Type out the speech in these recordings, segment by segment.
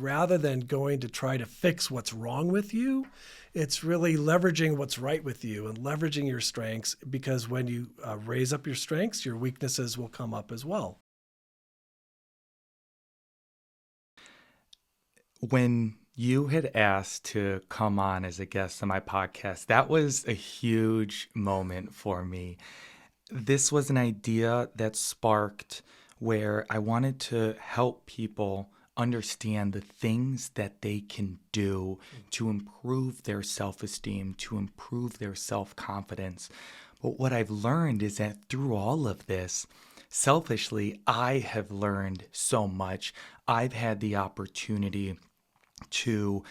Rather than going to try to fix what's wrong with you, it's really leveraging what's right with you and leveraging your strengths, because when you raise up your strengths, your weaknesses will come up as well. When you had asked to come on as a guest on my podcast, that was a huge moment for me. This was an idea that sparked where I wanted to help people understand the things that they can do to improve their self-esteem, to improve their self-confidence. But what I've learned is that through all of this, selfishly, I have learned so much. I've had the opportunity to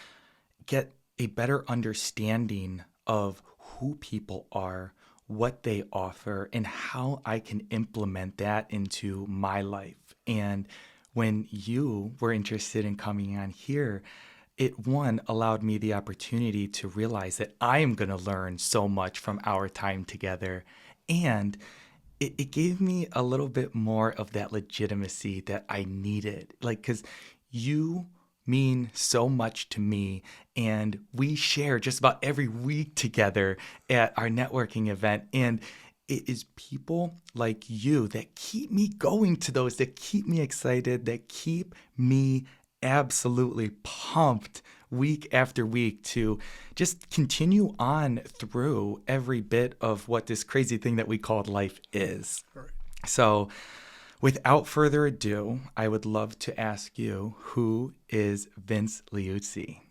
get a better understanding of who people are, what they offer, and how I can implement that into my life. And when you were interested in coming on here, it allowed me the opportunity to realize that I am going to learn so much from our time together. And it gave me a little bit more of that legitimacy that I needed. Like, because you mean so much to me, and we share just about every week together at our networking event. And it is people like you that keep me going to those, that keep me excited, that keep me absolutely pumped week after week to just continue on through every bit of what this crazy thing that we called life is. Right. So without further ado, I would love to ask you, who is Vince Liuzzi?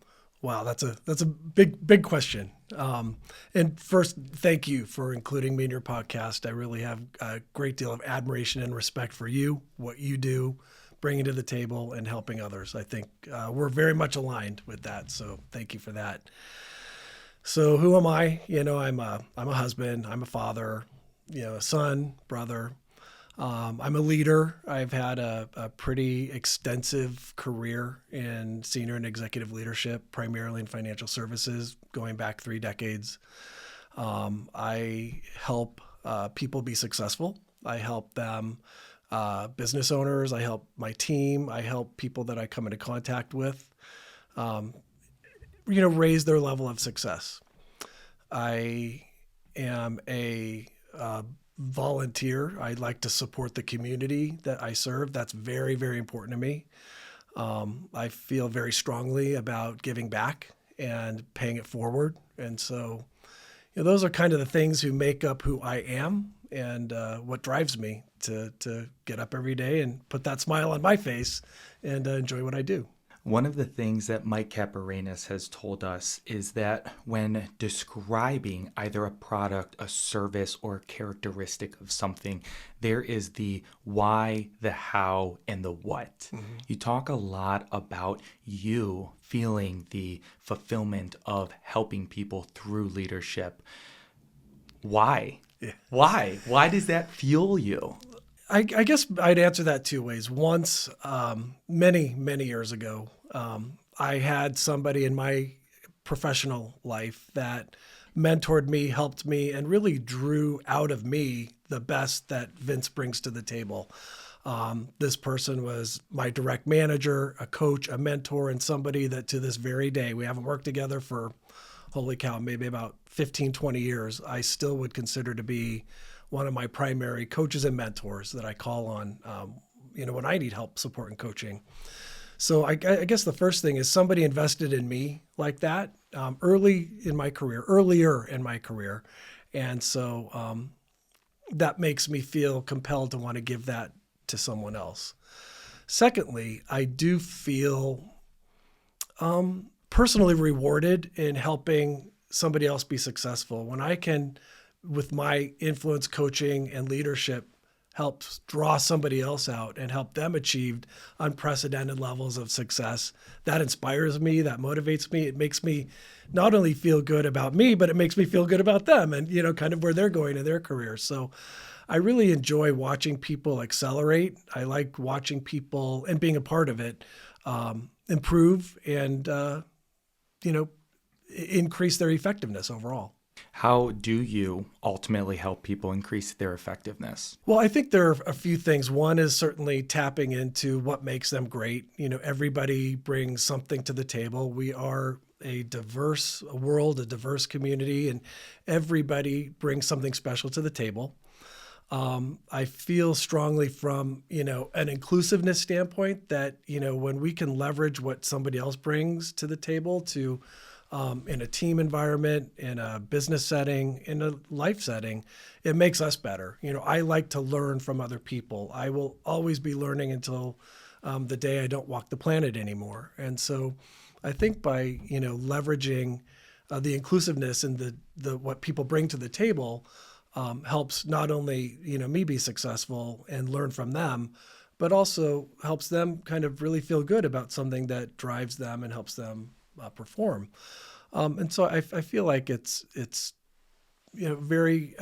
Wow, that's a big question. And first, thank you for including me in your podcast. I really have a great deal of admiration and respect for you, what you do, bringing to the table and helping others. I think we're very much aligned with that. So thank you for that. So who am I? I'm a husband. I'm a father. A son, brother. I'm a leader. I've had a pretty extensive career in senior and executive leadership, primarily in financial services, going back 3 decades. I help people be successful. I help them, business owners. I help my team. I help people that I come into contact with, raise their level of success. I am a volunteer. I like to support the community that I serve. That's very, very important to me. I feel very strongly about giving back and paying it forward. And so, those are kind of the things who make up who I am and what drives me to get up every day and put that smile on my face and enjoy what I do. One of the things that Mike Caparenas has told us is that when describing either a product, a service, or a characteristic of something, there is the why, the how, and the what. Mm-hmm. You talk a lot about you feeling the fulfillment of helping people through leadership. Why? Yeah. Why? Why does that fuel you? I guess I'd answer that 2 ways. Once, many, many years ago, I had somebody in my professional life that mentored me, helped me, and really drew out of me the best that Vince brings to the table. This person was my direct manager, a coach, a mentor, and somebody that to this very day, we haven't worked together for, holy cow, maybe about 15, 20 years, I still would consider to be one of my primary coaches and mentors that I call on, when I need help, support, and coaching. So I guess the first thing is somebody invested in me like that earlier in my career. And so that makes me feel compelled to want to give that to someone else. Secondly, I do feel personally rewarded in helping somebody else be successful. When I can, with my influence, coaching, and leadership, help draw somebody else out and help them achieve unprecedented levels of success, that inspires me, that motivates me. It makes me not only feel good about me, but it makes me feel good about them and, kind of where they're going in their careers. So I really enjoy watching people accelerate. I like watching people and being a part of it, improve and, increase their effectiveness overall. How do you ultimately help people increase their effectiveness? Well, I think there are a few things. One is certainly tapping into what makes them great. Everybody brings something to the table. We are a diverse world, a diverse community, and everybody brings something special to the table. I feel strongly from, an inclusiveness standpoint that, when we can leverage what somebody else brings to the table to in a team environment, in a business setting, in a life setting, it makes us better. I like to learn from other people. I will always be learning until the day I don't walk the planet anymore. And so I think by, leveraging the inclusiveness and the what people bring to the table helps not only, me be successful and learn from them, but also helps them kind of really feel good about something that drives them and helps them perform. And so I feel like it's very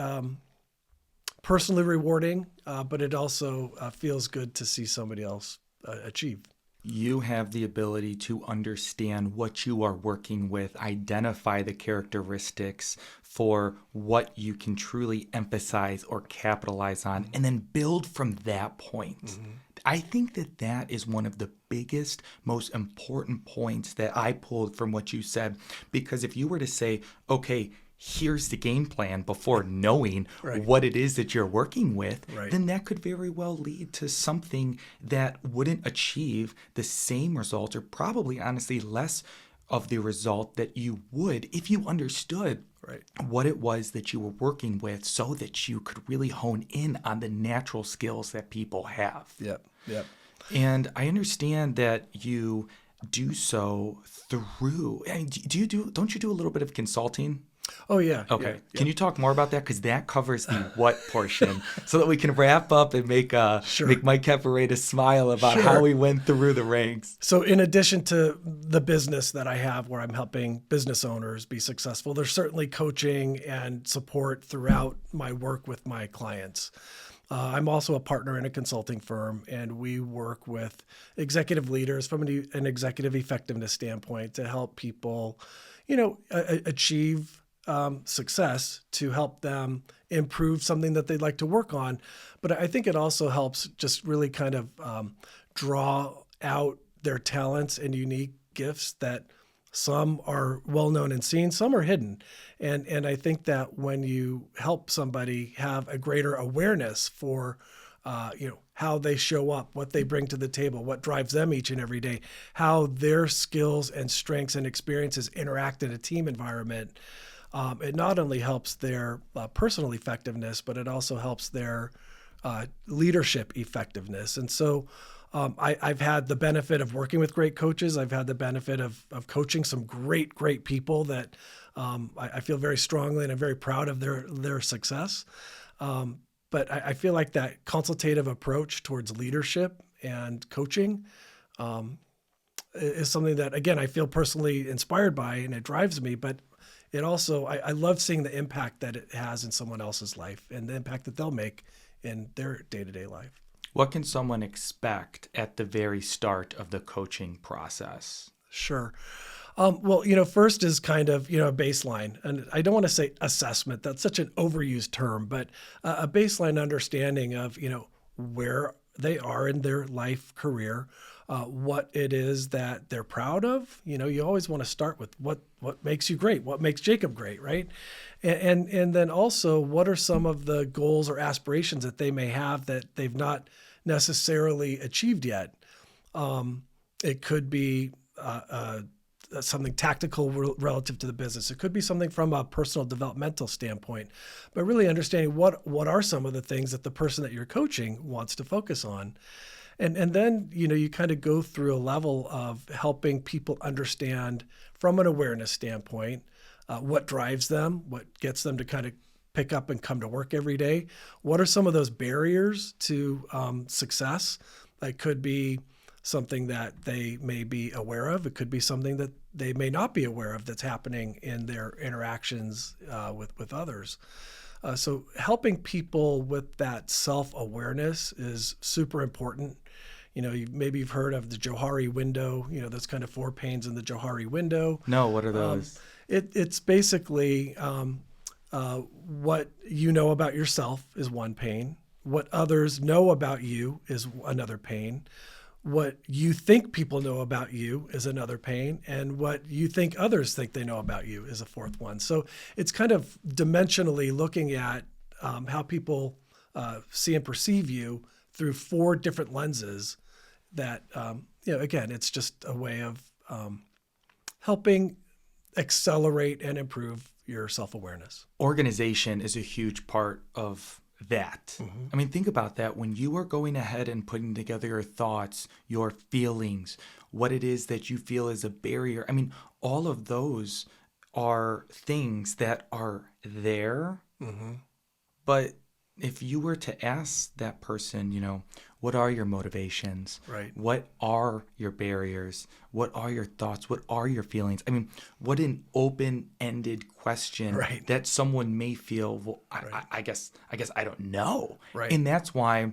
personally rewarding, but it also feels good to see somebody else achieve. You have the ability to understand what you are working with, identify the characteristics for what you can truly emphasize or capitalize on, and then build from that point. Mm-hmm. I think that that is one of the biggest, most important points that I pulled from what you said. Because if you were to say, okay, here's the game plan before knowing what it is that you're working with, then that could very well lead to something that wouldn't achieve the same result, or probably honestly less of the result that you would if you understood what it was that you were working with, so that you could really hone in on the natural skills that people have. Yep. And I understand that you do so through, don't you do a little bit of consulting? Oh, yeah. Okay. Yeah. Can you talk more about that? Because that covers the what portion, so that we can wrap up and make Mike Capareda smile about how we went through the ranks. So in addition to the business that I have where I'm helping business owners be successful, there's certainly coaching and support throughout my work with my clients. I'm also a partner in a consulting firm, and we work with executive leaders from an executive effectiveness standpoint to help people, achieve success, to help them improve something that they'd like to work on. But I think it also helps just really kind of draw out their talents and unique gifts that some are well known and seen, some are hidden. And I think that when you help somebody have a greater awareness for how they show up, what they bring to the table, what drives them each and every day, how their skills and strengths and experiences interact in a team environment, it not only helps their personal effectiveness, but it also helps their leadership effectiveness. And so I've had the benefit of working with great coaches. I've had the benefit of coaching some great people that I feel very strongly, and I'm very proud of their success. But I feel like that consultative approach towards leadership and coaching is something that, again, I feel personally inspired by, and it drives me. But it also, I love seeing the impact that it has in someone else's life and the impact that they'll make in their day-to-day life. What can someone expect at the very start of the coaching process? Sure. Well, first is kind of, a baseline. And I don't want to say assessment. That's such an overused term, but a baseline understanding of, where they are in their life career, what it is that they're proud of. You always want to start with what makes you great, what makes Jacob great, right? And then also, what are some of the goals or aspirations that they may have that they've not necessarily achieved yet? It could be something tactical relative to the business. It could be something from a personal developmental standpoint, but really understanding what are some of the things that the person that you're coaching wants to focus on. And then, you kind of go through a level of helping people understand from an awareness standpoint, what drives them, what gets them to kind of pick up and come to work every day. What are some of those barriers to success? It could be something that they may be aware of. It could be something that they may not be aware of that's happening in their interactions with others. So helping people with that self-awareness is super important. Maybe you've heard of the Johari window, those kind of 4 panes in the Johari window. No, what are those? It's basically what you know about yourself is one pain. What others know about you is another pain. What you think people know about you is another pain. And what you think others think they know about you is a fourth one. So it's kind of dimensionally looking at how people see and perceive you through four different lenses that, again, it's just a way of helping accelerate and improve your self-awareness. Organization is a huge part of that. Mm-hmm. I mean, think about that. When you are going ahead and putting together your thoughts, your feelings, what it is that you feel is a barrier. I mean, all of those are things that are there. Mm-hmm. But if you were to ask that person, what are your motivations? Right. What are your barriers? What are your thoughts? What are your feelings? I mean, what an open-ended question Right. that someone may feel, well, Right. I guess I don't know. Right. And that's why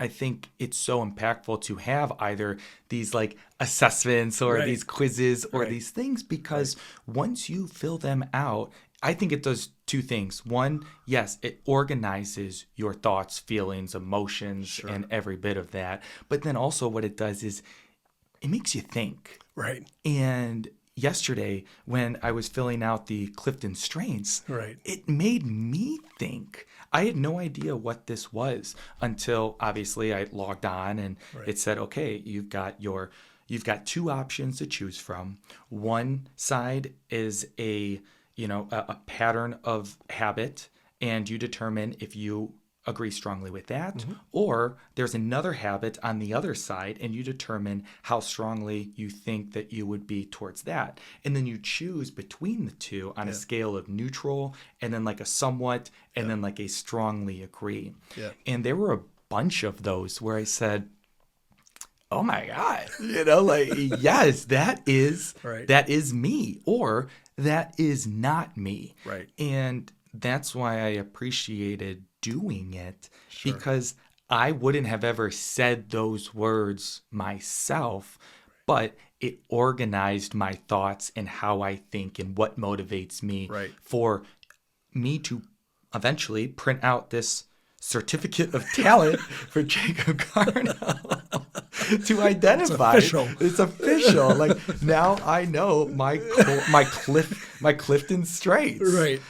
I think it's so impactful to have either these like assessments or Right. these quizzes or Right. these things, because once you fill them out, I think it does two things. One, yes, it organizes your thoughts, feelings, emotions, Sure. and every bit of that. But then also what it does is it makes you think. Right. And yesterday when I was filling out the Clifton Strengths, Right. it made me think. I had no idea what this was until obviously I logged on and Right. it said, okay, you've got two options to choose from. One side is a pattern of habit, and you determine if you agree strongly with that, Mm-hmm. or there's another habit on the other side, and you determine how strongly you think that you would be towards that. And then you choose between the two on a scale of neutral, and then like a somewhat, and then like a strongly agree. Yeah. And there were a bunch of those where I said, oh my God, yes, that is Right. that is me, or that is not me. Right. And that's why I appreciated doing it, Sure. because I wouldn't have ever said those words myself, but it organized my thoughts and how I think and what motivates me Right. for me to eventually print out this certificate of talent for Jacob Carnell to identify. It's official. Like now I know my Clifton Strengths. Right.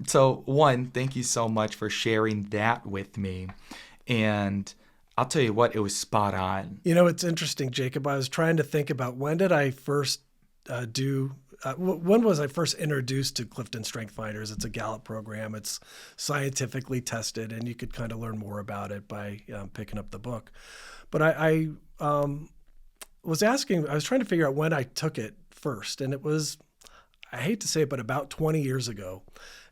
So one, thank you so much for sharing that with me. And I'll tell you what, it was spot on. It's interesting, Jacob. I was trying to think about when did I first when was I first introduced to Clifton Strength Finders? It's a Gallup program. It's scientifically tested, and you could kind of learn more about it by picking up the book. But I was trying to figure out when I took it first, and it was, I hate to say it, but about 20 years ago.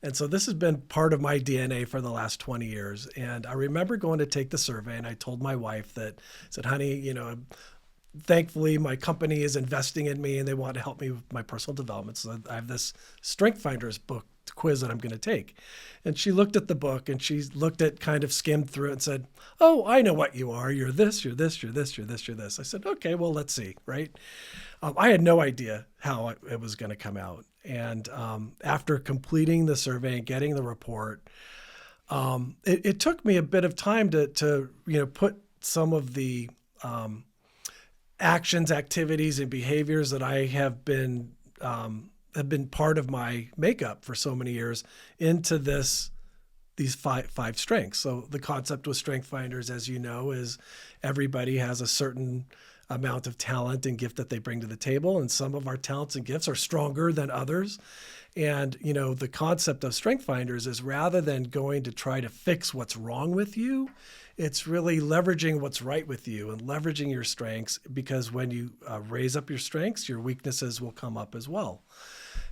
And so this has been part of my DNA for the last 20 years. And I remember going to take the survey, and I told my wife that, I said, honey, thankfully my company is investing in me and they want to help me with my personal development. So I have this Strength Finders book quiz that I'm going to take. And she looked at the book and she looked at, kind of skimmed through it and said, oh, I know what you are. You're this, you're this, you're this, you're this, you're this. I said, okay, well, let's see. Right. I had no idea how it was going to come out. And after completing the survey and getting the report, it took me a bit of time to put some of the actions, activities, and behaviors that I have been part of my makeup for so many years into these five strengths. So the concept with Strength Finders, as you know, is everybody has a certain amount of talent and gift that they bring to the table, and some of our talents and gifts are stronger than others. And the concept of Strength Finders is, rather than going to try to fix what's wrong with you, it's really leveraging what's right with you and leveraging your strengths, because when you raise up your strengths, your weaknesses will come up as well.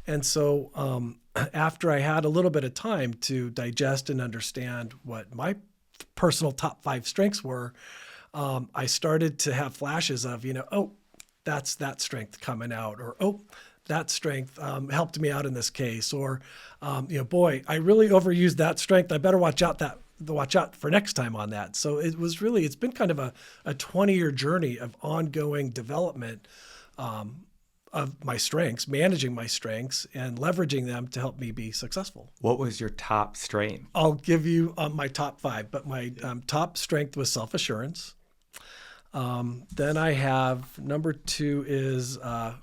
And so after I had a little bit of time to digest and understand what my personal top 5 strengths were, I started to have flashes of, oh, that's that strength coming out, or, oh, that strength helped me out in this case, or, boy, I really overused that strength. I better watch out for next time on that. So it's been kind of a 20-year journey of ongoing development of my strengths, managing my strengths and leveraging them to help me be successful. What was your top strength? I'll give you my top five, but my top strength was self-assurance. Then I have number two is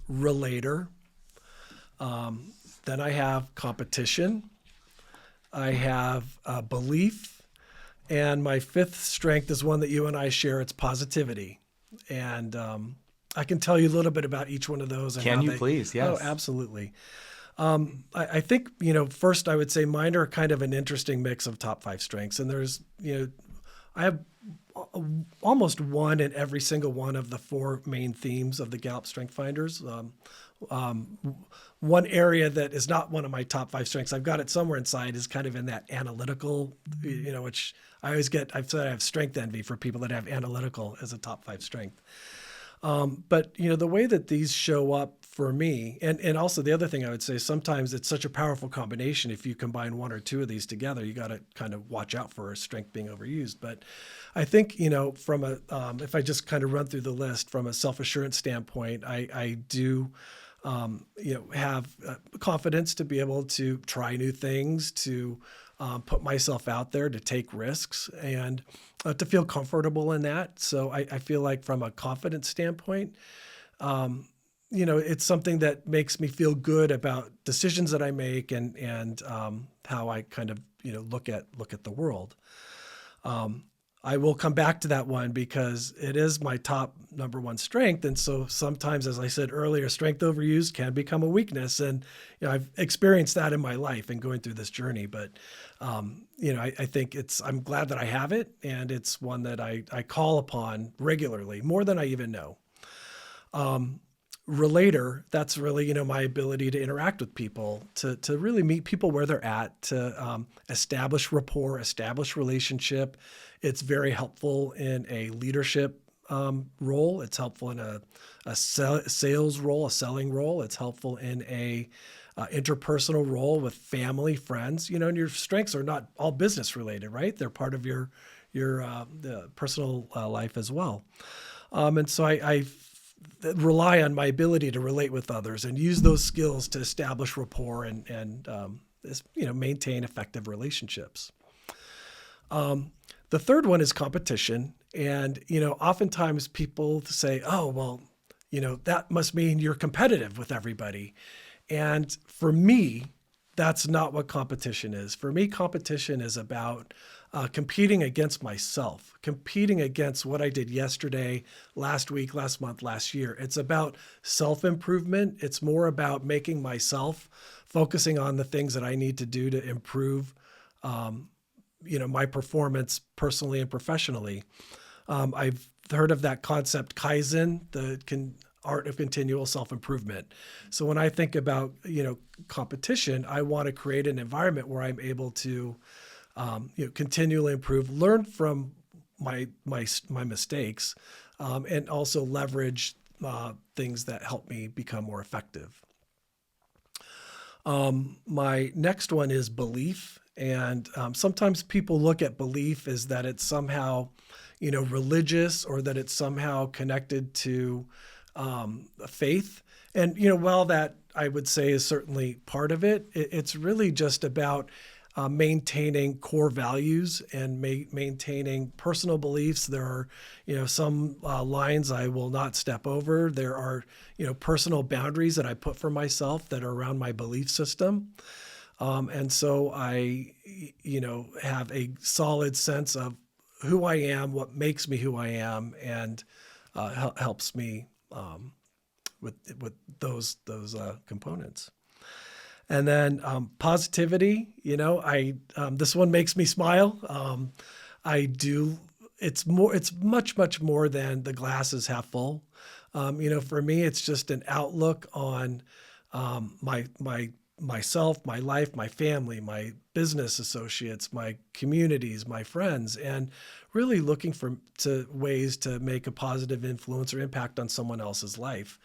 relator. Then I have competition. I have belief. And my fifth strength is one that you and I share. It's positivity. And I can tell you a little bit about each one of those. And Can how you please? Yes. Oh, absolutely. I think, first I would say mine are kind of an interesting mix of top five strengths. And there's, I have almost one in every single one of the four main themes of the Gallup Strength Finders. One area that is not one of my top five strengths, I've got it somewhere inside, is kind of in that analytical, which I've said I have strength envy for people that have analytical as a top five strength. But the way that these show up for me, and also the other thing I would say, sometimes it's such a powerful combination. If you combine one or two of these together, you got to kind of watch out for a strength being overused. But I think, from if I just kind of run through the list from a self-assurance standpoint, I do, have confidence to be able to try new things, to put myself out there, to take risks, and to feel comfortable in that. So I feel like from a confidence standpoint, it's something that makes me feel good about decisions that I make and how I kind of look at the world. I will come back to that one because it is my top number one strength. And so sometimes, as I said earlier, strength overused can become a weakness. And, I've experienced that in my life and going through this journey. But, I think I'm glad that I have it. And it's one that I call upon regularly, more than I even know. Relator, that's really, my ability to interact with people, to really meet people where they're at, to establish rapport, establish relationship. It's very helpful in a leadership role. It's helpful in a sales role, a selling role. It's helpful in a interpersonal role with family, friends. And your strengths are not all business related, right? They're part of your the personal life as well. And so I rely on my ability to relate with others and use those skills to establish rapport and maintain effective relationships. The third one is competition. And, oftentimes people say, oh, well, that must mean you're competitive with everybody. And for me, that's not what competition is. For me, competition is about competing against myself, competing against what I did yesterday, last week, last month, last year. It's about self-improvement. It's more about making myself, focusing on the things that I need to do to improve, my performance personally and professionally. I've heard of that concept, Kaizen, art of continual self-improvement. So when I think about, competition, I want to create an environment where I'm able to, continually improve, learn from my mistakes, and also leverage things that help me become more effective. My next one is belief. And sometimes people look at belief as that it's somehow, religious, or that it's somehow connected to faith. And, while that I would say is certainly part of it, it's really just about maintaining core values and maintaining personal beliefs. There are, some lines I will not step over. There are, personal boundaries that I put for myself that are around my belief system. And so I, have a solid sense of who I am, what makes me who I am, and helps me with those components. And then positivity, this one makes me smile. It's much more than the glass is half full. For me, it's just an outlook on myself, my life, my family, my business associates, my communities, my friends, and really looking to ways to make a positive influence or impact on someone else's life.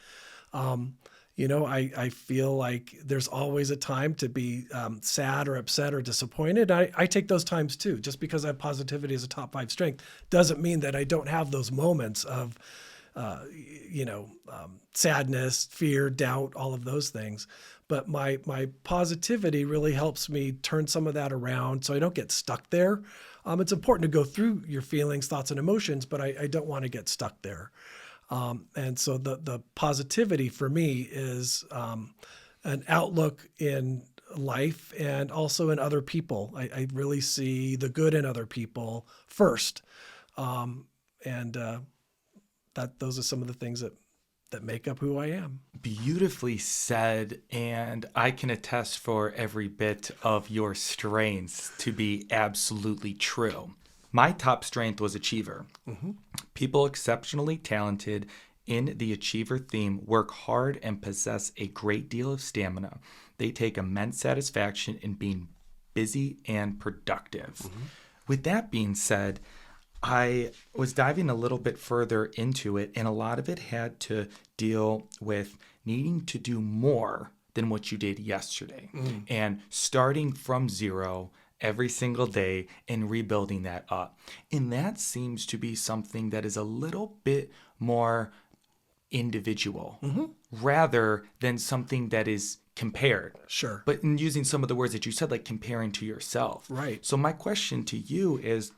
I feel like there's always a time to be sad or upset or disappointed. I take those times too. Just because I have positivity as a top five strength doesn't mean that I don't have those moments of sadness, fear, doubt, all of those things. But my positivity really helps me turn some of that around so I don't get stuck there. It's important to go through your feelings, thoughts, and emotions, but I don't want to get stuck there. And so the positivity for me is an outlook in life and also in other people. I really see the good in other people first. And that those are some of the things that make up who I am. Beautifully said, and I can attest for every bit of your strengths to be absolutely true. My top strength was achiever. People exceptionally talented in the achiever theme work hard and possess a great deal of stamina. They take immense satisfaction in being busy and productive. With that being said, I was diving a little bit further into it, and a lot of it had to deal with needing to do more than what you did yesterday and starting from zero every single day and rebuilding that up. And that seems to be something that is a little bit more individual rather than something that is compared. Sure. But in using some of the words that you said, like comparing to yourself. Right. So my question to you is,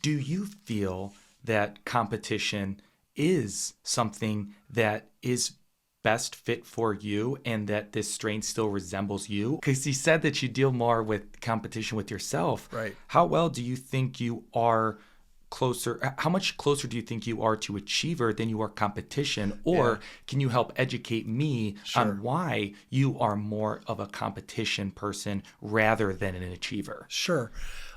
do you feel that competition is something that is best fit for you and that this strength still resembles you? Because you said that you deal more with competition with yourself. Right. How well do you think you are closer? How much closer do you think you are to achiever than you are competition? Or can you help educate me on why you are more of a competition person rather than an achiever? Sure.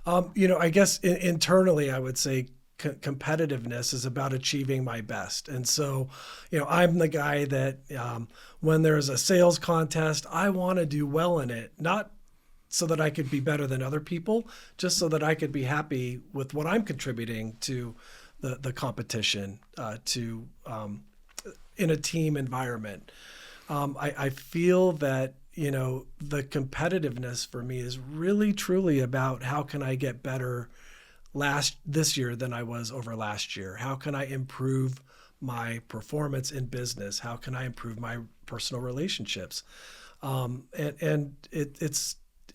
I guess internally, I would say competitiveness is about achieving my best. And so, I'm the guy that when there's a sales contest, I want to do well in it, not so that I could be better than other people, just so that I could be happy with what I'm contributing to the competition, in a team environment. I feel that the competitiveness for me is really truly about how can I get better this year than I was over last year? How can I improve my performance in business? How can I improve my personal relationships?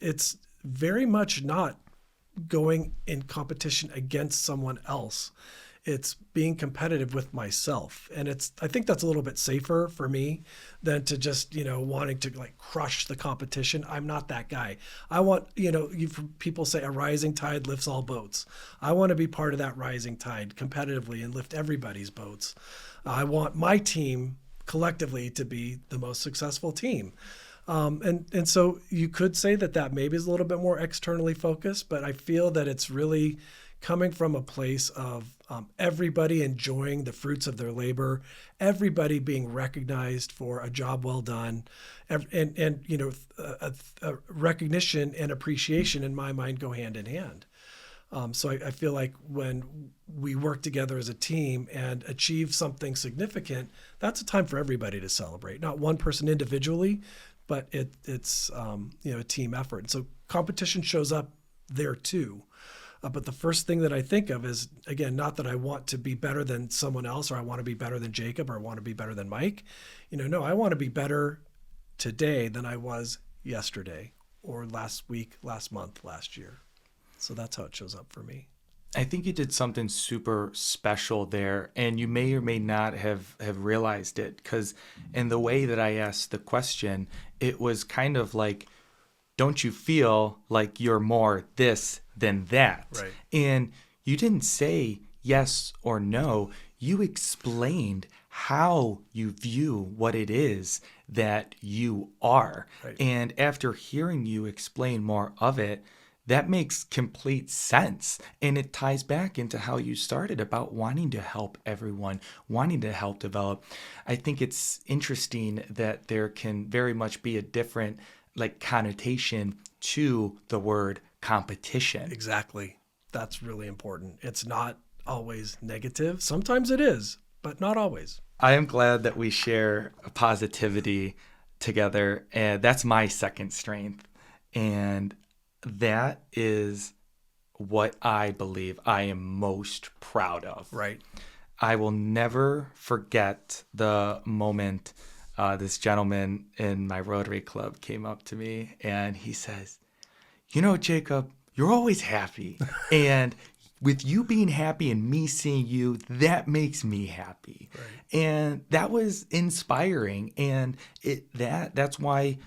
It's very much not going in competition against someone else. It's being competitive with myself. And I think that's a little bit safer for me than to just, wanting to like crush the competition. I'm not that guy. I want, people say a rising tide lifts all boats. I want to be part of that rising tide competitively and lift everybody's boats. I want my team collectively to be the most successful team. And so you could say that maybe is a little bit more externally focused, but I feel that it's really coming from a place of everybody enjoying the fruits of their labor, everybody being recognized for a job well done, and recognition and appreciation in my mind go hand in hand. So I feel like when we work together as a team and achieve something significant, that's a time for everybody to celebrate, not one person individually, but it's a team effort. And so competition shows up there too. But the first thing that I think of is, again, not that I want to be better than someone else, or I want to be better than Jacob, or I want to be better than Mike. No, I want to be better today than I was yesterday, or last week, last month, last year. So that's how it shows up for me. I think you did something super special there, and you may or may not have realized it, because in the way that I asked the question, it was kind of like, don't you feel like you're more this than that? Right. And you didn't say yes or no. You explained how you view what it is that you are. Right. And after hearing you explain more of it, that makes complete sense. And it ties back into how you started about wanting to help everyone, wanting to help develop. I think it's interesting that there can very much be a different connotation to the word competition. Exactly. That's really important. It's not always negative. Sometimes it is, but not always. I am glad that we share positivity together. And that's my second strength. And that is what I believe I am most proud of. Right. I will never forget the moment this gentleman in my Rotary Club came up to me and he says, you know, Jacob, you're always happy. And with you being happy and me seeing you, that makes me happy. Right. And that was inspiring. And that's why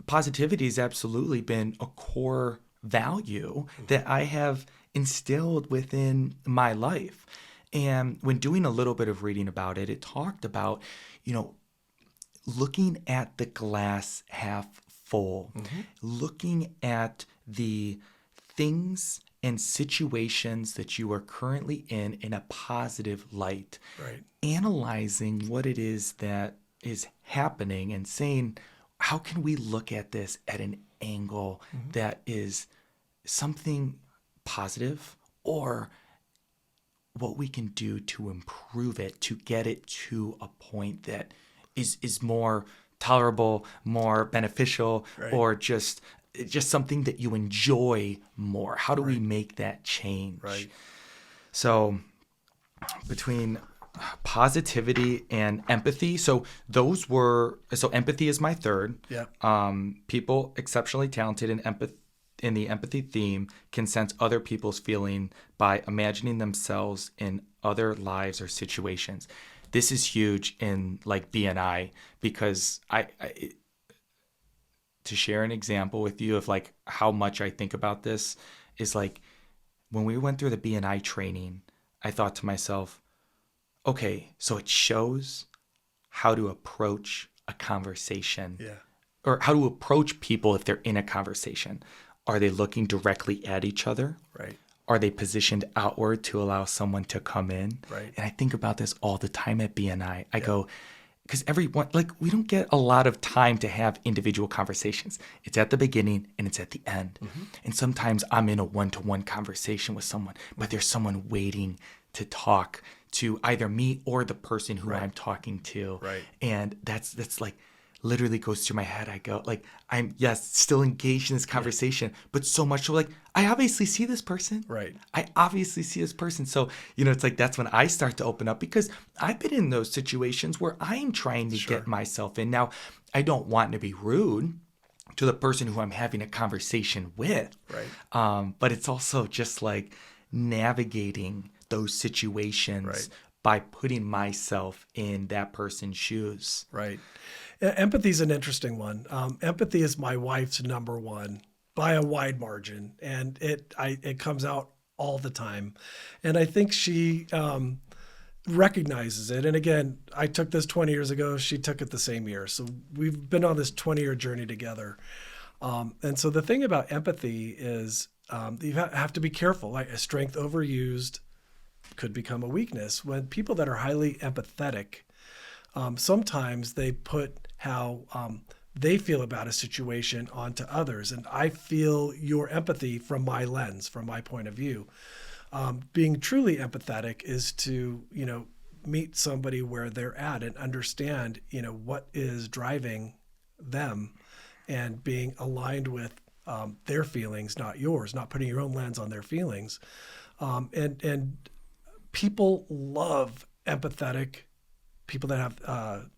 positivity has absolutely been a core value that I have instilled within my life. And when doing a little bit of reading about it, it talked about, you know, looking at the glass half full, looking at the things and situations that you are currently in a positive light, right. Analyzing what it is that is happening and saying, how can we look at this at an angle that is something positive, or what we can do to improve it, to get it to a point that is more tolerable, more beneficial, right. Or just something that you enjoy more. How do we make that change? Right. So between positivity and empathy, so empathy is my third. Yeah. People exceptionally talented in the empathy theme can sense other people's feeling by imagining themselves in other lives or situations. This is huge in like BNI, because I to share an example with you of like how much I think about this is like when we went through the BNI training, I thought to myself, okay, so it shows how to approach a conversation, or how to approach people if they're in a conversation. Are they looking directly at each other? Right. Are they positioned outward to allow someone to come in? Right. And I think about this all the time at BNI. I go, because everyone, like, we don't get a lot of time to have individual conversations. It's at the beginning and it's at the end. And sometimes I'm in a one-to-one conversation with someone, but there's someone waiting to talk to either me or the person who I'm talking to. Right. And that's like literally goes through my head. I go like, I'm still engaged in this conversation, but so much so like, I obviously see this person. Right. I obviously see this person. So, you know, it's like, that's when I start to open up, because I've been in those situations where I'm trying to get myself in. Now, I don't want to be rude to the person who I'm having a conversation with. Right. But it's also just like navigating those situations by putting myself in that person's shoes. Right. Empathy is an interesting one. Empathy is my wife's number one by a wide margin, and it comes out all the time. And I think she recognizes it. And again, I took this 20 years ago. She took it the same year. So we've been on this 20-year journey together. And so the thing about empathy is you have to be careful. Like a strength overused could become a weakness. When people that are highly empathetic, sometimes they put how they feel about a situation onto others. And I feel your empathy from my lens, from my point of view. Being truly empathetic is to, meet somebody where they're at and understand, what is driving them, and being aligned with their feelings, not yours, not putting your own lens on their feelings. And people love empathetic people that have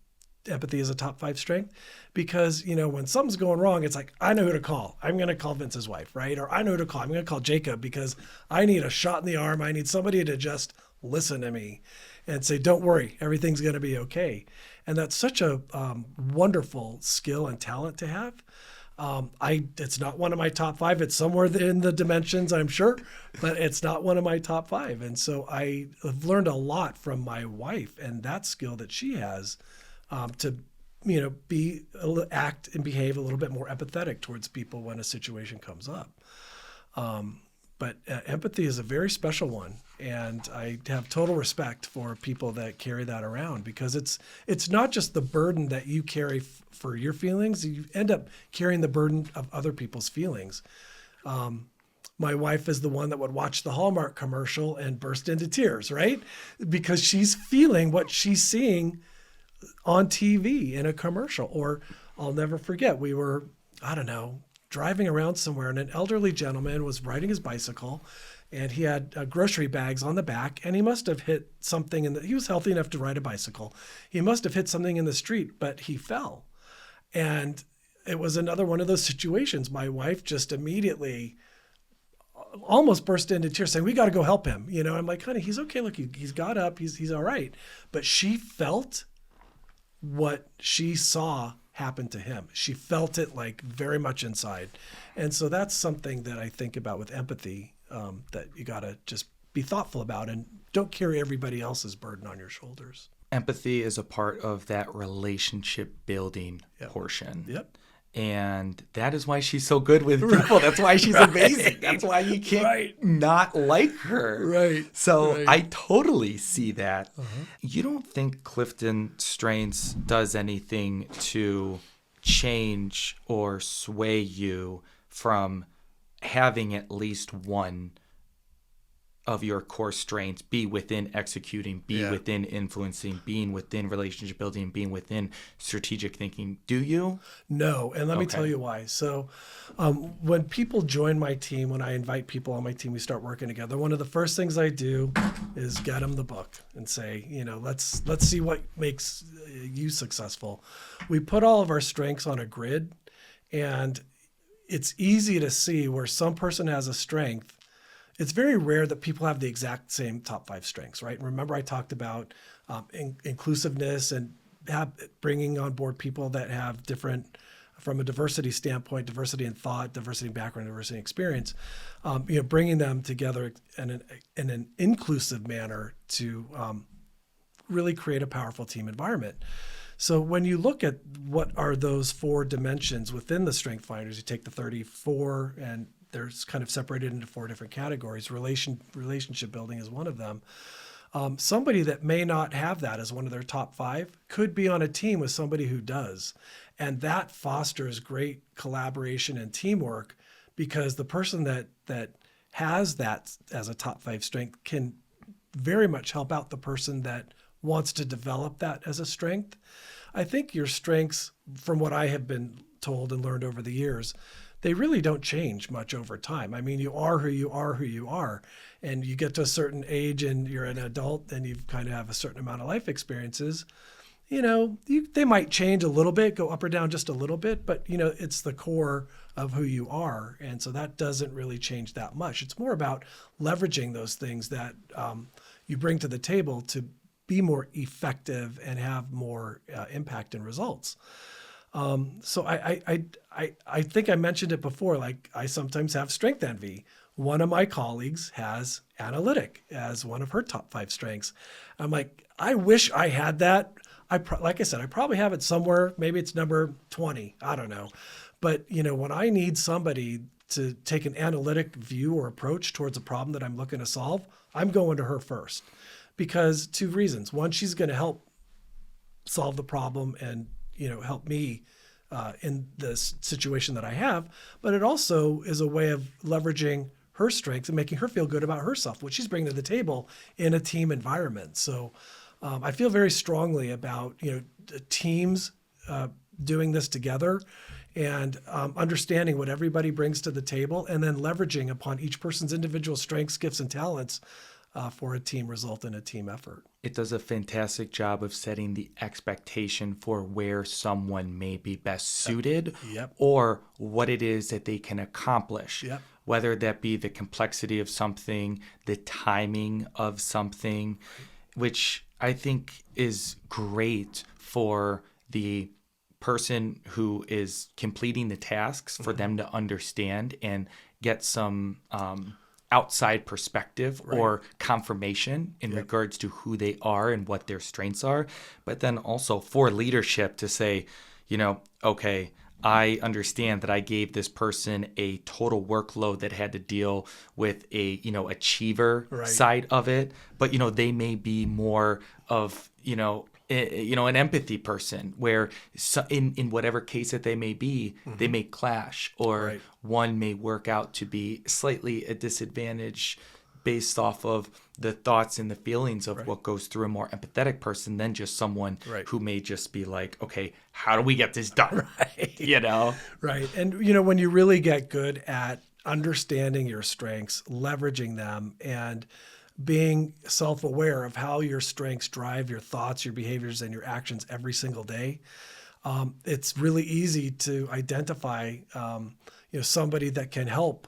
empathy as a top 5 strength, because, when something's going wrong, it's like, I know who to call. I'm going to call Vince's wife, right? Or I know who to call. I'm going to call Jacob because I need a shot in the arm. I need somebody to just listen to me and say, don't worry, everything's going to be okay. And that's such a wonderful skill and talent to have. It's not one of my top 5. It's somewhere in the dimensions, I'm sure, but it's not one of my top 5. And so I have learned a lot from my wife and that skill that she has to, act and behave a little bit more empathetic towards people when a situation comes up. But empathy is a very special one, and I have total respect for people that carry that around, because it's not just the burden that you carry for your feelings. You end up carrying the burden of other people's feelings. My wife is the one that would watch the Hallmark commercial and burst into tears, right? Because she's feeling what she's seeing on TV in a commercial. Or I'll never forget, we were, driving around somewhere, and an elderly gentleman was riding his bicycle, and he had grocery bags on the back, and he must have hit something he was healthy enough to ride a bicycle. He must have hit something in the street, but he fell. And it was another one of those situations. My wife just immediately almost burst into tears saying, we got to go help him. I'm like, honey, he's okay. Look, he's got up, he's all right. But she felt what she saw happen to him. She felt it like very much inside. And so that's something that I think about with empathy, that you got to just be thoughtful about and don't carry everybody else's burden on your shoulders. Empathy is a part of that relationship building Yep. portion. Yep. And that is why she's so good with people. That's why she's amazing. That's why you can't not like her. Right. So Right. I totally see that. You don't think Clifton Strengths does anything to change or sway you from having at least one of your core strengths be within executing, be Yeah. within influencing, being within relationship building, being within strategic thinking? Do you? No, and let me Okay. tell you why. So, when people join my team, when I invite people on my team, we start working together. One of the first things I do is get them the book and say, let's see what makes you successful. We put all of our strengths on a grid, and it's easy to see where some person has a strength. It's very rare that people have the exact same top 5 strengths, right? Remember, I talked about inclusiveness and bringing on board people that have different, from a diversity standpoint, diversity in thought, diversity in background, diversity in experience, bringing them together in an inclusive manner to really create a powerful team environment. So when you look at what are those 4 dimensions within the Strength Finders, you take the 34 and there's kind of separated into 4 different categories. Relationship building is one of them. Somebody that may not have that as one of their top 5 could be on a team with somebody who does. And that fosters great collaboration and teamwork, because the person that has that as a top 5 strength can very much help out the person that wants to develop that as a strength. I think your strengths, from what I have been told and learned over the years, they really don't change much over time. I mean, you are who you are, and you get to a certain age and you're an adult and you kind of have a certain amount of life experiences. They might change a little bit, go up or down just a little bit, but it's the core of who you are. And so that doesn't really change that much. It's more about leveraging those things that you bring to the table to be more effective and have more impact and results. So I think I mentioned it before, like I sometimes have strength envy. One of my colleagues has analytic as one of her top 5 strengths. I'm like, I wish I had that. Like I said, I probably have it somewhere. Maybe it's number 20. I don't know. But when I need somebody to take an analytic view or approach towards a problem that I'm looking to solve, I'm going to her first, because 2 reasons. One, she's going to help solve the problem and help me in this situation that I have, but it also is a way of leveraging her strengths and making her feel good about herself, what she's bringing to the table in a team environment. So I feel very strongly about teams doing this together and understanding what everybody brings to the table, and then leveraging upon each person's individual strengths, gifts, and talents for a team result and a team effort. It does a fantastic job of setting the expectation for where someone may be best suited, Yep. or what it is that they can accomplish. Yep. Whether that be the complexity of something, the timing of something, which I think is great for the person who is completing the tasks, for them to understand and get some outside perspective or confirmation in regards to who they are and what their strengths are. But then also for leadership to say, okay, I understand that I gave this person a total workload that had to deal with a, achiever side of it, but, they may be more of, an empathy person, where in whatever case that they may be, they may clash, or one may work out to be slightly a disadvantage based off of the thoughts and the feelings of what goes through a more empathetic person than just someone who may just be like, okay, how do we get this done? Right. And, when you really get good at understanding your strengths, leveraging them, and being self-aware of how your strengths drive your thoughts, your behaviors, and your actions every single day. It's really easy to identify, somebody that can help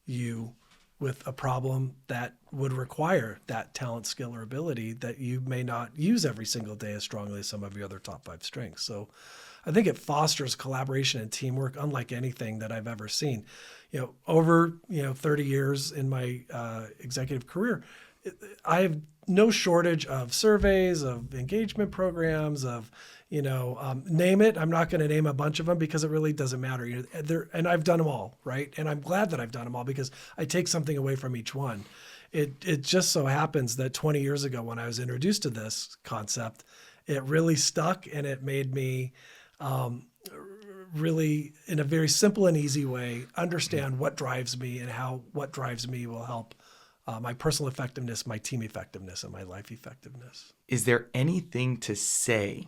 you with a problem that would require that talent, skill, or ability that you may not use every single day as strongly as some of your other top 5 strengths. So I think it fosters collaboration and teamwork unlike anything that I've ever seen. Over 30 years in my executive career, I have no shortage of surveys, of engagement programs, of name it. I'm not going to name a bunch of them because it really doesn't matter. And I've done them all, right? And I'm glad that I've done them all because I take something away from each one. It just so happens that 20 years ago when I was introduced to this concept, it really stuck and it made me really, in a very simple and easy way, understand what drives me and how what drives me will help my personal effectiveness, my team effectiveness, and my life effectiveness. Is there anything to say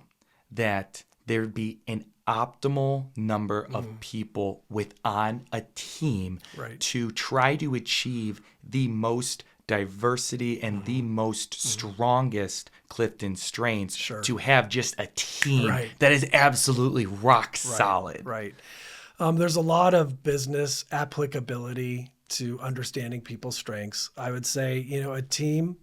that there'd be an optimal number of people on a team Right. to try to achieve the most diversity and the most strongest Clifton Strengths Sure. to have just a team Right. that is absolutely rock solid? Right. There's a lot of business applicability to understanding people's strengths. I would say, a team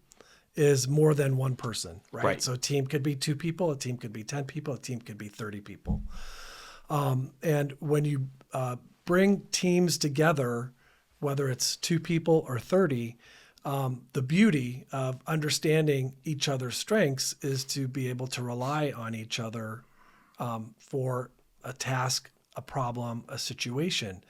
is more than one person, right? Right. So a team could be 2 people, a team could be 10 people, a team could be 30 people. And when you bring teams together, whether it's 2 people or 30, the beauty of understanding each other's strengths is to be able to rely on each other for a task, a problem, a situation.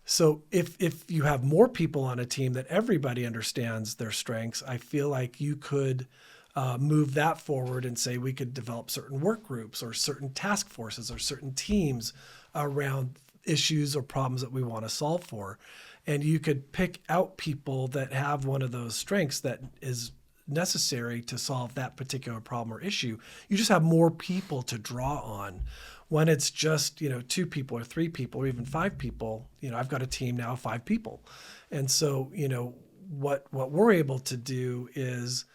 So if you have more people on a team that everybody understands their strengths, I feel like you could move that forward and say we could develop certain work groups or certain task forces or certain teams around issues or problems that we want to solve for. And you could pick out people that have one of those strengths that is necessary to solve that particular problem or issue. You just have more people to draw on. When it's just 2 people or 3 people or even 5 people, I've got a team now of 5 people, and so what we're able to do is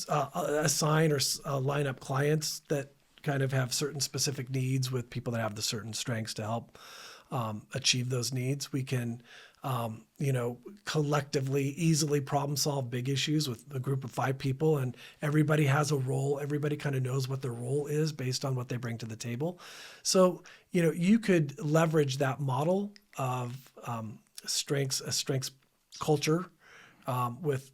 assign or line up clients that kind of have certain specific needs with people that have the certain strengths to help achieve those needs. We can collectively easily problem solve big issues with a group of 5 people, and everybody has a role. Everybody kind of knows what their role is based on what they bring to the table. So, you could leverage that model of a strengths culture with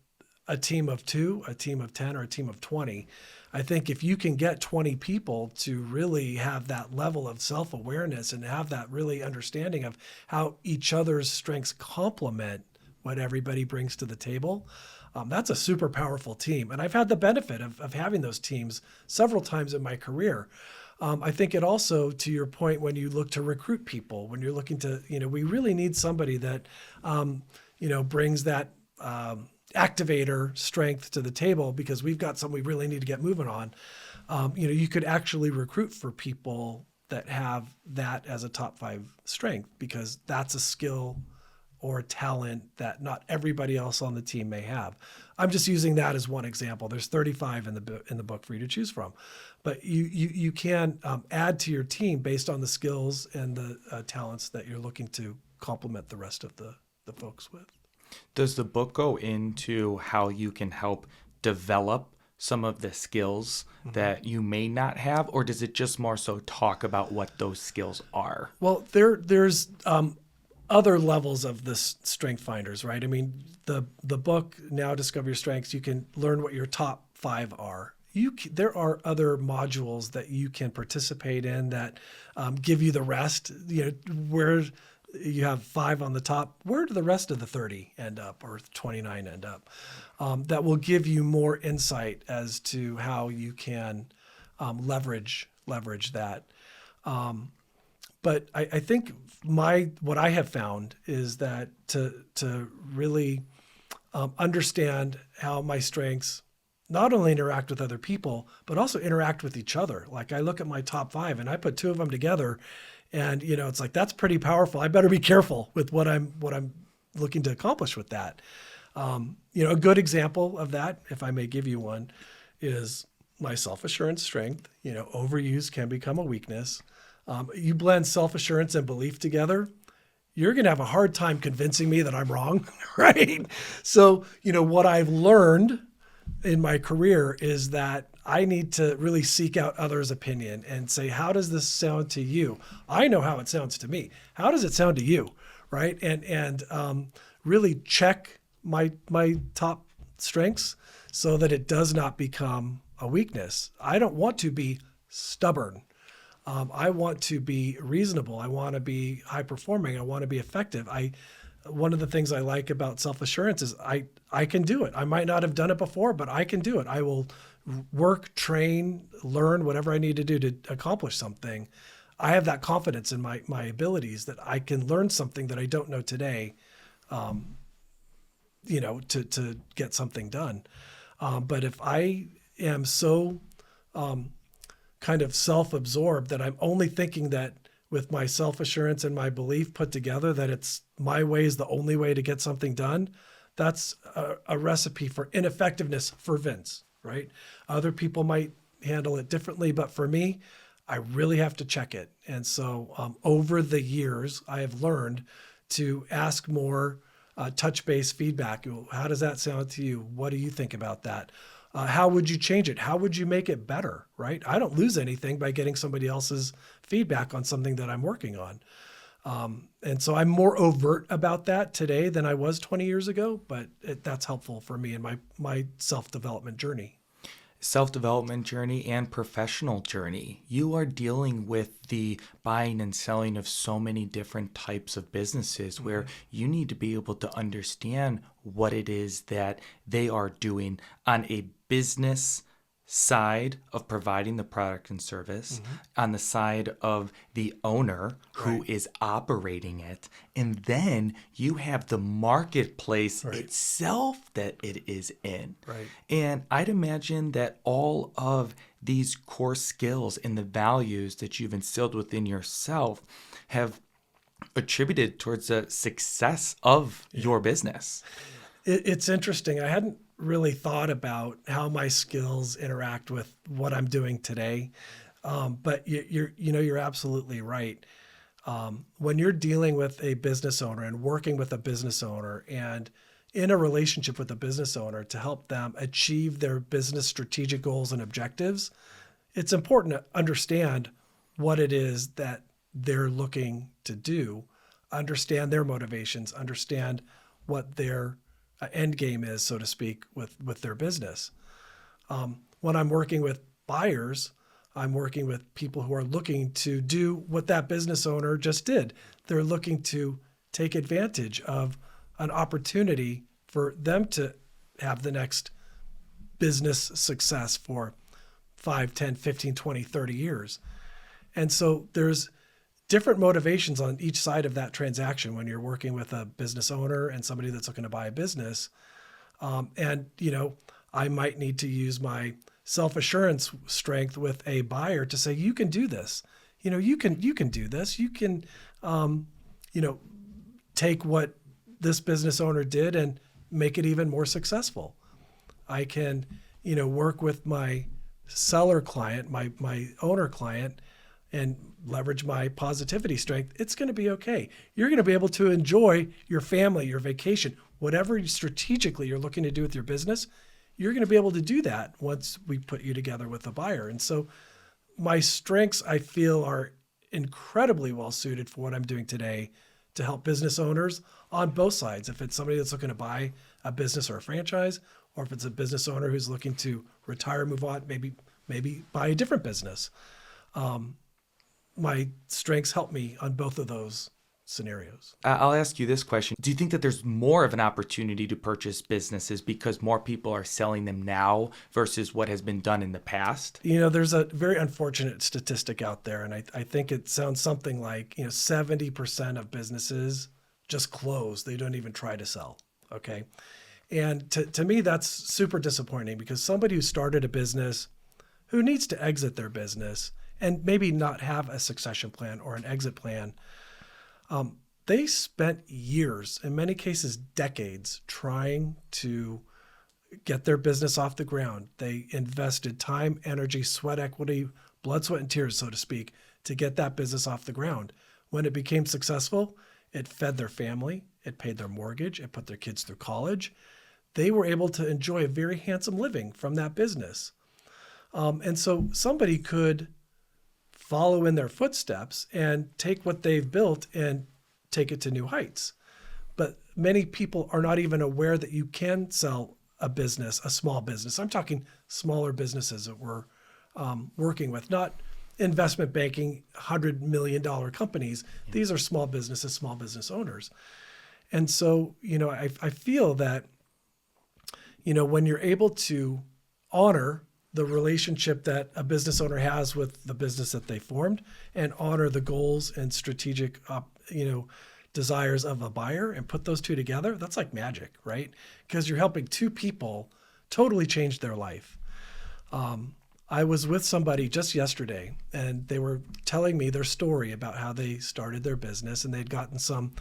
a team of 2, a team of 10, or a team of 20. I think if you can get 20 people to really have that level of self-awareness and have that really understanding of how each other's strengths complement what everybody brings to the table, that's a super powerful team. And I've had the benefit of having those teams several times in my career. I think it also, to your point, when you look to recruit people, when you're looking to, we really need somebody that, brings that activator strength to the table because we've got something we really need to get moving on. You could actually recruit for people that have that as a top 5 strength because that's a skill or a talent that not everybody else on the team may have. I'm just using that as one example. There's 35 in the book for you to choose from, but you can add to your team based on the skills and the talents that you're looking to complement the rest of the folks with. Does the book go into how you can help develop some of the skills that you may not have, or does it just more so talk about what those skills are? Well, there's other levels of this strength finders, right? I mean, the book, Now Discover Your Strengths, you can learn what your top 5 are. There are other modules that you can participate in that give you the rest, where you have 5 on the top, where do the rest of the 30 end up or 29 end up? That will give you more insight as to how you can leverage that. But I think what I have found is that to really understand how my strengths not only interact with other people, but also interact with each other. Like I look at my top 5 and I put 2 of them together, and it's like, that's pretty powerful. I better be careful with what I'm looking to accomplish with that. A good example of that, if I may give you one, is my self-assurance strength. Overuse can become a weakness. You blend self-assurance and belief together, you're going to have a hard time convincing me that I'm wrong, right? So, what I've learned in my career is that I need to really seek out others' opinion and say, how does this sound to you? I know how it sounds to me. How does it sound to you, right? And really check my top strengths so that it does not become a weakness. I don't want to be stubborn. I want to be reasonable. I want to be high performing. I want to be effective. One of the things I like about self-assurance is I can do it. I might not have done it before, but I can do it. I will work, train, learn, whatever I need to do to accomplish something. I have that confidence in my abilities that I can learn something that I don't know today, to get something done. But if I am so kind of self-absorbed that I'm only thinking that with my self-assurance and my belief put together that it's my way is the only way to get something done, that's a recipe for ineffectiveness for Vince, right? Other people might handle it differently, but for me, I really have to check it. And so over the years, I have learned to ask more touch-based feedback. How does that sound to you? What do you think about that? How would you change it? How would you make it better, right? I don't lose anything by getting somebody else's feedback on something that I'm working on. And so I'm more overt about that today than I was 20 years ago, but that's helpful for me in my self-development journey. Self-development journey and professional journey. You are dealing with the buying and selling of so many different types of businesses where you need to be able to understand what it is that they are doing on a business side of providing the product and service, on the side of the owner who is operating it, and then you have the marketplace itself that it is in. Right. And I'd imagine that all of these core skills and the values that you've instilled within yourself have attributed towards the success of your business. It's interesting. I hadn't really thought about how my skills interact with what I'm doing today. But you're absolutely right. When you're dealing with a business owner and working with a business owner and in a relationship with a business owner to help them achieve their business strategic goals and objectives, it's important to understand what it is that they're looking to do, understand their motivations, understand what their end game is, so to speak, with their business. When I'm working with buyers, I'm working with people who are looking to do what that business owner just did. They're looking to take advantage of an opportunity for them to have the next business success for 5, 10, 15, 20, 30 years. And so there's different motivations on each side of that transaction when you're working with a business owner and somebody that's looking to buy a business. I might need to use my self-assurance strength with a buyer to say, you can do this. You can do this. You can, take what this business owner did and make it even more successful. I can, work with my seller client, my owner client, and leverage my positivity strength. It's going to be okay. You're going to be able to enjoy your family, your vacation, whatever strategically you're looking to do with your business. You're going to be able to do that once we put you together with a buyer. And so my strengths, I feel, are incredibly well suited for what I'm doing today to help business owners on both sides. If it's somebody that's looking to buy a business or a franchise, or if it's a business owner who's looking to retire, move on, maybe buy a different business. My strengths help me on both of those scenarios. I'll ask you this question. Do you think that there's more of an opportunity to purchase businesses because more people are selling them now versus what has been done in the past? There's a very unfortunate statistic out there, and I think it sounds something like, 70% of businesses just close. They don't even try to sell, okay? And to me, that's super disappointing because somebody who started a business who needs to exit their business and maybe not have a succession plan or an exit plan, they spent years, in many cases decades, trying to get their business off the ground. They invested time, energy, sweat equity, blood, sweat, and tears, so to speak, to get that business off the ground. When it became successful, it fed their family, it paid their mortgage, it put their kids through college. They were able to enjoy a very handsome living from that business. And so somebody could follow in their footsteps and take what they've built and take it to new heights. But many people are not even aware that you can sell a business, a small business. I'm talking smaller businesses that we're working with, not investment banking, $100 million companies. These are small businesses, small business owners. And so, I feel that, when you're able to honor the relationship that a business owner has with the business that they formed and honor the goals and strategic, desires of a buyer and put those two together, that's like magic, right? Because you're helping two people totally change their life. I was with somebody just yesterday and they were telling me their story about how they started their business, and they'd gotten some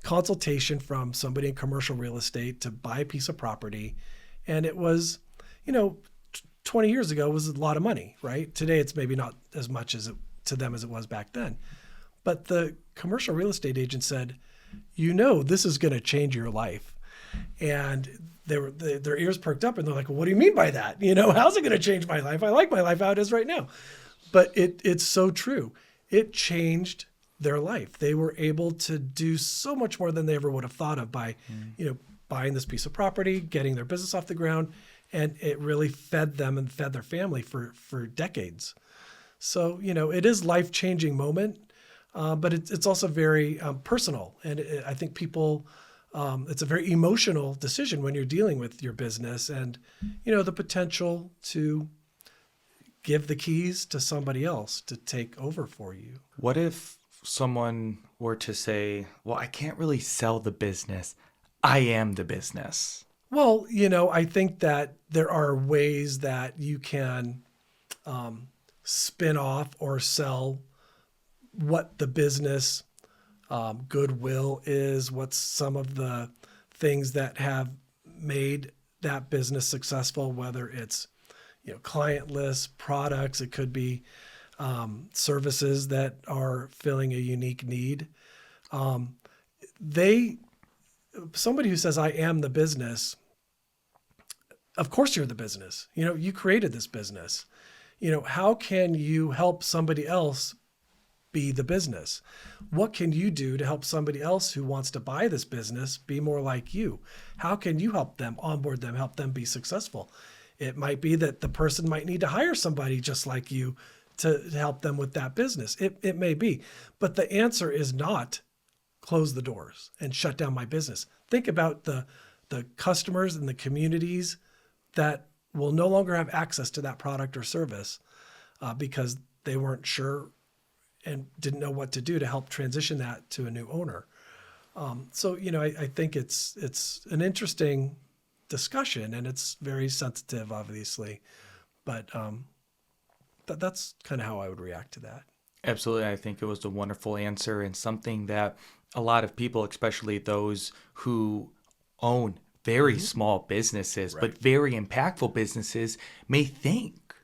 consultation from somebody in commercial real estate to buy a piece of property. And it was, 20 years ago was a lot of money, right? Today, it's maybe not as much to them as it was back then. But the commercial real estate agent said, this is going to change your life. And their ears perked up and they're like, well, what do you mean by that? How's it going to change my life? I like my life how it is right now. But it's so true. It changed their life. They were able to do so much more than they ever would have thought of by, buying this piece of property, getting their business off the ground. And it really fed them and fed their family for decades. So, it is a life-changing moment, but it's also very personal. And I think people, it's a very emotional decision when you're dealing with your business and, the potential to give the keys to somebody else to take over for you. What if someone were to say, well, I can't really sell the business. I am the business. Well, I think that there are ways that you can spin off or sell what the business goodwill is, what's some of the things that have made that business successful, whether it's, client lists, products, it could be services that are filling a unique need. Somebody who says, I am the business, of course you're the business. You created this business. How can you help somebody else be the business? What can you do to help somebody else who wants to buy this business be more like you? How can you help them, onboard them, help them be successful? It might be that the person might need to hire somebody just like you to help them with that business. It may be, but the answer is not close the doors and shut down my business. Think about the customers and the communities that will no longer have access to that product or service because they weren't sure and didn't know what to do to help transition that to a new owner. So, I think it's an interesting discussion and it's very sensitive, obviously, but that's kind of how I would react to that. Absolutely. I think it was a wonderful answer and something that a lot of people, especially those who own very small businesses, Right. but very impactful businesses, may think.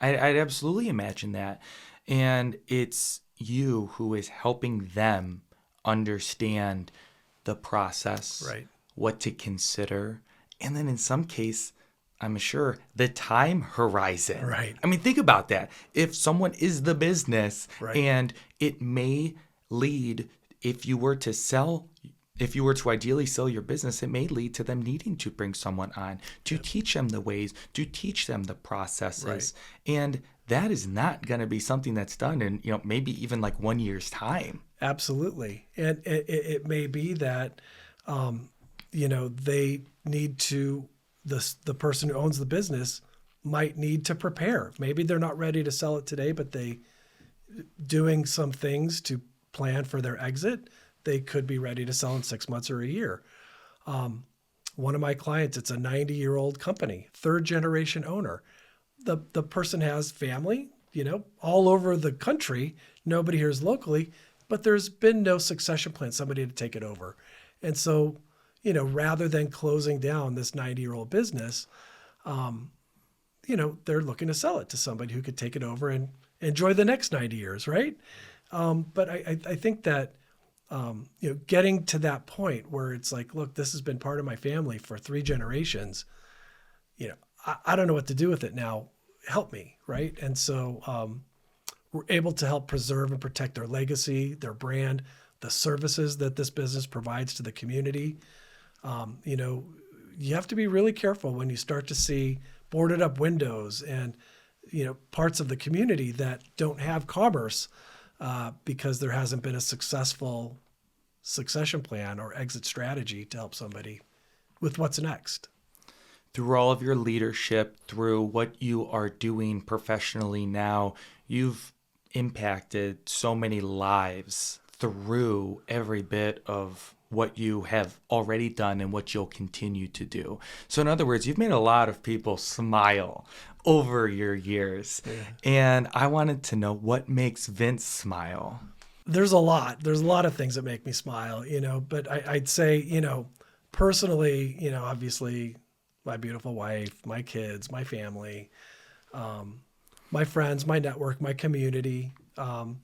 I'd absolutely imagine that. And it's you who is helping them understand the process, Right. what to consider, and then in some case, I'm sure, the time horizon. Right. I mean, think about that. If someone is the business Right. and it may lead, if you were to ideally sell your business, it may lead to them needing to bring someone on to teach them the ways, to teach them the processes. Right. And that is not going to be something that's done in, maybe even like 1 year's time. Absolutely. And it may be that, they need to, the person who owns the business might need to prepare. Maybe they're not ready to sell it today, but doing some things to plan for their exit, they could be ready to sell in 6 months or a year. One of my clients, it's a 90-year-old company, third generation owner. The person has family, all over the country. Nobody here is locally, but there's been no succession plan, somebody to take it over. And so, rather than closing down this 90-year-old business, they're looking to sell it to somebody who could take it over and enjoy the next 90 years, right? But I think that, getting to that point where it's like, look, this has been part of my family for 3 generations. I don't know what to do with it now. Help me, right? And so we're able to help preserve and protect their legacy, their brand, the services that this business provides to the community. You have to be really careful when you start to see boarded up windows and, parts of the community that don't have commerce because there hasn't been a successful succession plan or exit strategy to help somebody with what's next. Through all of your leadership, through what you are doing professionally now, you've impacted so many lives through every bit of what you have already done and what you'll continue to do. So in other words, you've made a lot of people smile over your years. Yeah. And I wanted to know, what makes Vince smile? There's a lot of things that make me smile, but I'd say, personally, obviously my beautiful wife, my kids, my family, my friends, my network, my community. The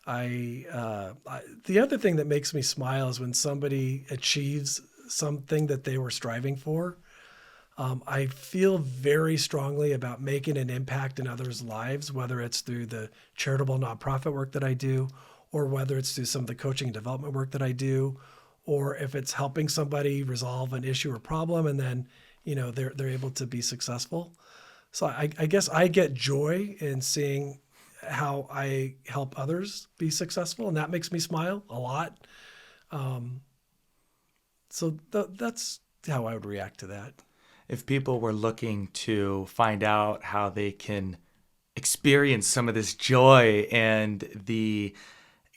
other thing that makes me smile is when somebody achieves something that they were striving for. I feel very strongly about making an impact in others' lives, whether it's through the charitable nonprofit work that I do, or whether it's through some of the coaching and development work that I do, or if it's helping somebody resolve an issue or problem and then, they're able to be successful. So I guess I get joy in seeing how I help others be successful, and that makes me smile a lot. So that's how I would react to that. If people were looking to find out how they can experience some of this joy and the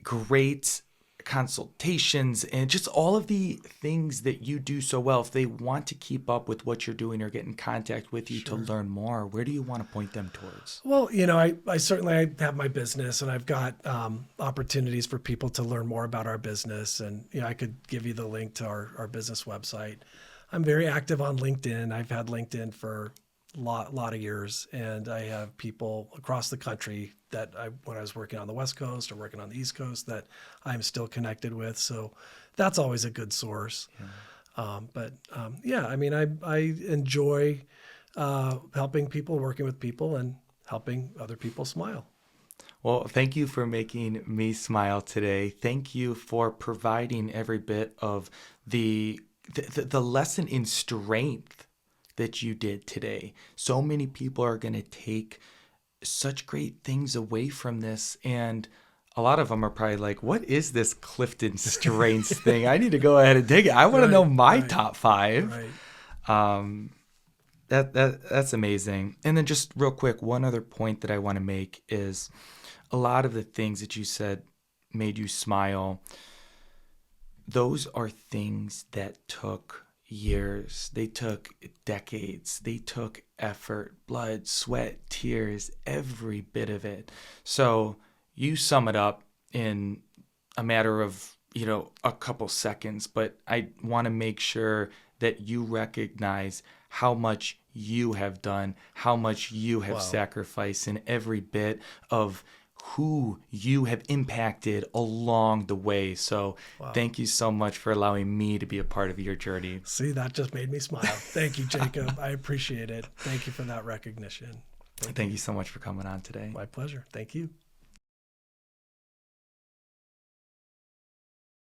great consultations and just all of the things that you do so well, if they want to keep up with what you're doing or get in contact with you to learn more, where do you want to point them towards? Well, I certainly have my business, and I've got opportunities for people to learn more about our business. And, I could give you the link to our business website. I'm very active on LinkedIn. I've had LinkedIn for a lot of years, and I have people across the country that when I was working on the West Coast or working on the East Coast that I'm still connected with. So that's always a good source. Yeah. I enjoy helping people, working with people, and helping other people smile. Well, thank you for making me smile today. Thank you for providing every bit of the lesson in strength that you did today. So many people are going to take such great things away from this, and a lot of them are probably like, what is this Clifton Strengths thing? I need to go ahead and dig it. I want to know my top 5. Right. That's amazing. And then just real quick, one other point that I want to make is a lot of the things that you said made you smile. Those are things that took years. They took decades. They took effort, blood, sweat, tears, every bit of it. So you sum it up in a matter of, a couple seconds, but I want to make sure that you recognize how much you have done, how much you have sacrificed in every bit of who you have impacted along the way. So thank you so much for allowing me to be a part of your journey. See, that just made me smile. Thank you, Jacob. I appreciate it. Thank you for that recognition. Thank you so much for coming on today. My pleasure. Thank you.